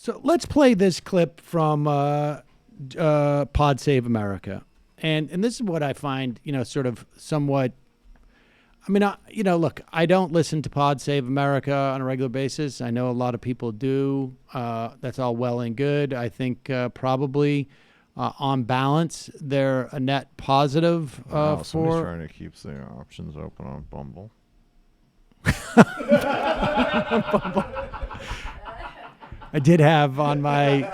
So let's play this clip from Pod Save America, and this is what I find, sort of somewhat. I mean, look, I don't listen to Pod Save America on a regular basis. I know a lot of people do. That's all well and good. I think probably on balance, they're a net positive Wow, somebody's for. trying to keep their options open on Bumble. I did have on my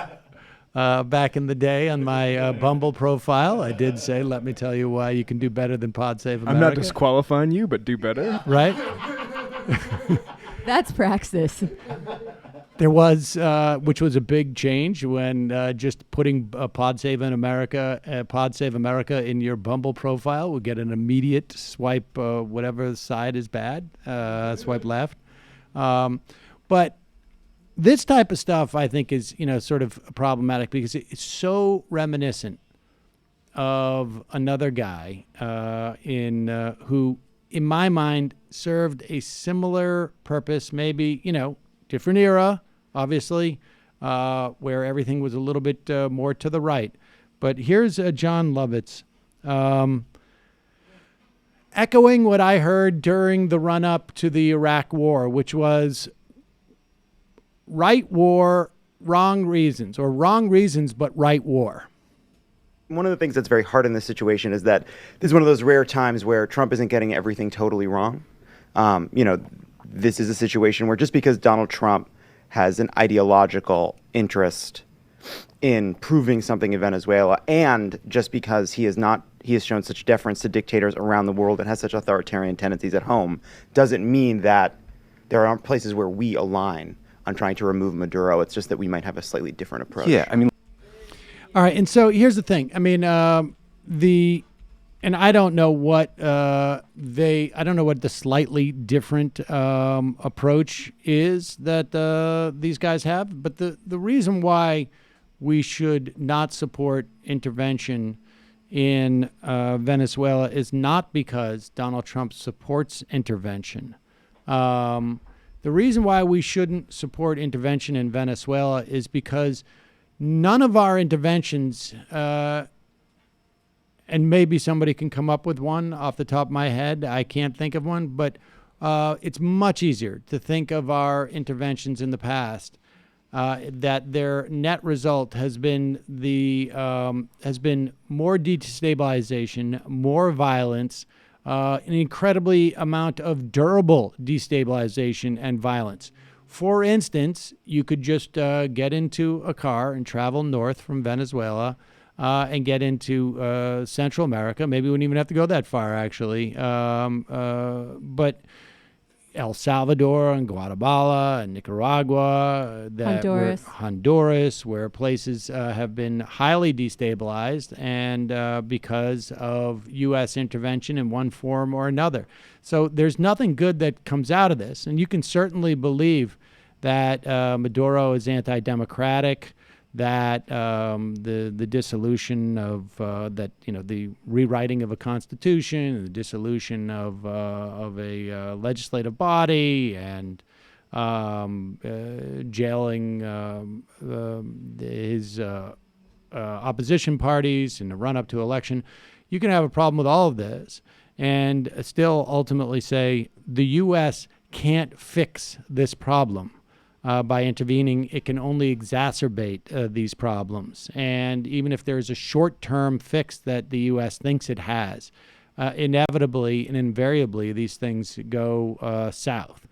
back in the day on my Bumble profile, I did say, let me tell you why you can do better than Pod Save America. I'm not disqualifying you, but do better. Right? That's praxis. There was, which was a big change when just putting Pod Save America in your Bumble profile would get an immediate swipe, whatever side is bad, swipe left. But this type of stuff, I think, is sort of problematic because it's so reminiscent of another guy who, in my mind, served a similar purpose. Maybe different era, obviously, where everything was a little bit more to the right. But here's John Lovitz, echoing what I heard during the run-up to the Iraq War, which was right war, wrong reasons, or wrong reasons, but right war. One of the things that's very hard in this situation is that this is one of those rare times where Trump isn't getting everything totally wrong. This is a situation where just because Donald Trump has an ideological interest in proving something in Venezuela, and just because he has shown such deference to dictators around the world and has such authoritarian tendencies at home, doesn't mean that there aren't places where we align on trying to remove Maduro. It's just that we might have a slightly different approach. Yeah, I mean, all right, and so here's the thing. I mean, and I don't know what I don't know what the slightly different approach is that these guys have, but the reason why we should not support intervention in Venezuela is not because Donald Trump supports intervention. The reason why we shouldn't support intervention in Venezuela is because none of our interventions, and maybe somebody can come up with one off the top of my head. I can't think of one, but it's much easier to think of our interventions in the past that their net result has been more destabilization, more violence, an incredibly amount of durable destabilization and violence. For instance, you could just get into a car and travel north from Venezuela and get into Central America. Maybe we wouldn't even have to go that far, actually. But El Salvador and Guatemala and Nicaragua, Honduras, where places have been highly destabilized and because of U.S. intervention in one form or another. So there's nothing good that comes out of this. And you can certainly believe that Maduro is anti-democratic, that the dissolution of the rewriting of a constitution, the dissolution of a legislative body, and jailing his opposition parties in the run-up to election. You can have a problem with all of this and still ultimately say the U.S. can't fix this problem. By intervening, it can only exacerbate these problems. And even if there's a short-term fix that the U.S. thinks it has, inevitably and invariably, these things go south.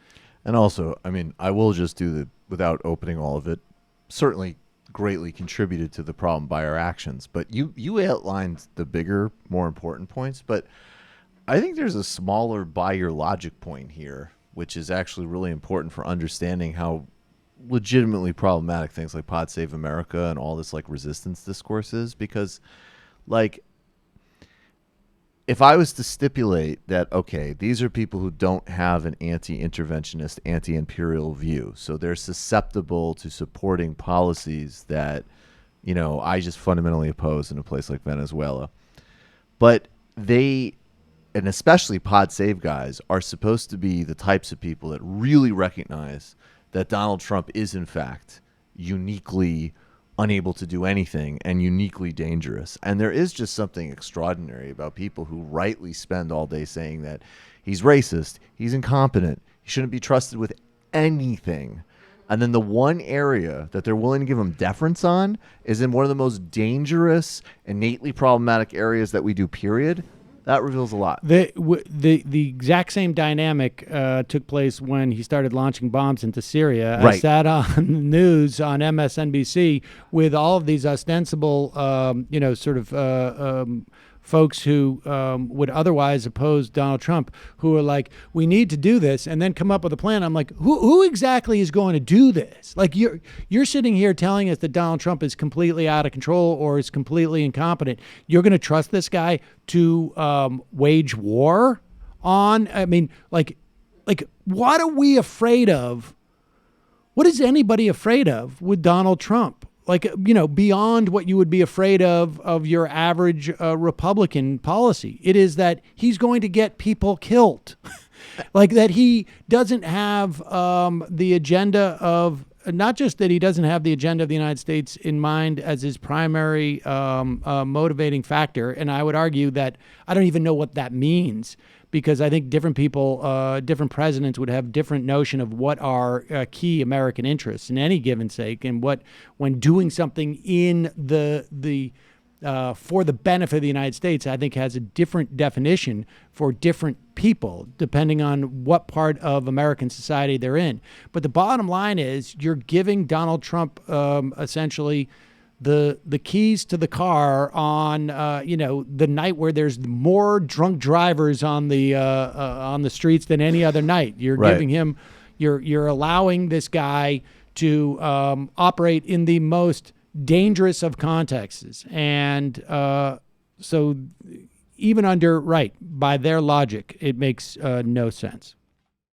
And also, I mean, I will just without opening all of it, certainly greatly contributed to the problem by our actions. But you outlined the bigger, more important points. But I think there's a smaller by your logic point here, which is actually really important for understanding how legitimately problematic things like Pod Save America and all this like resistance discourse is, because like if I was to stipulate that, okay, these are people who don't have an anti-interventionist, anti-imperial view, so they're susceptible to supporting policies that, I just fundamentally oppose in a place like Venezuela. But they, and especially Pod Save guys, are supposed to be the types of people that really recognize that Donald Trump is, in fact, uniquely unable to do anything and uniquely dangerous. And there is just something extraordinary about people who rightly spend all day saying that he's racist, he's incompetent, he shouldn't be trusted with anything. And then the one area that they're willing to give him deference on is in one of the most dangerous, innately problematic areas that we do, period. That reveals a lot. The exact same dynamic took place when he started launching bombs into Syria. Right. I sat on the news on MSNBC with all of these ostensible, folks who would otherwise oppose Donald Trump, who are like, we need to do this, and then come up with a plan. I'm like, who exactly is going to do this? Like, you're sitting here telling us that Donald Trump is completely out of control or is completely incompetent. You're going to trust this guy to wage war on? I mean, like, what are we afraid of? What is anybody afraid of with Donald Trump? Like, beyond what you would be afraid of your average Republican policy. It is that he's going to get people killed. Like, that he doesn't have the agenda of, not just that he doesn't have the agenda of the United States in mind as his primary motivating factor. And I would argue that I don't even know what that means, because I think different people, different presidents would have different notion of what are key American interests in any given sake, and what, when doing something in the for the benefit of the United States, I think has a different definition for different people, depending on what part of American society they're in. But the bottom line is, you're giving Donald Trump essentially the keys to the car on the night where there's more drunk drivers on the streets than any other night. You're Right. giving him, you're allowing this guy to operate in the most dangerous of contexts, and so even under by their logic, it makes no sense.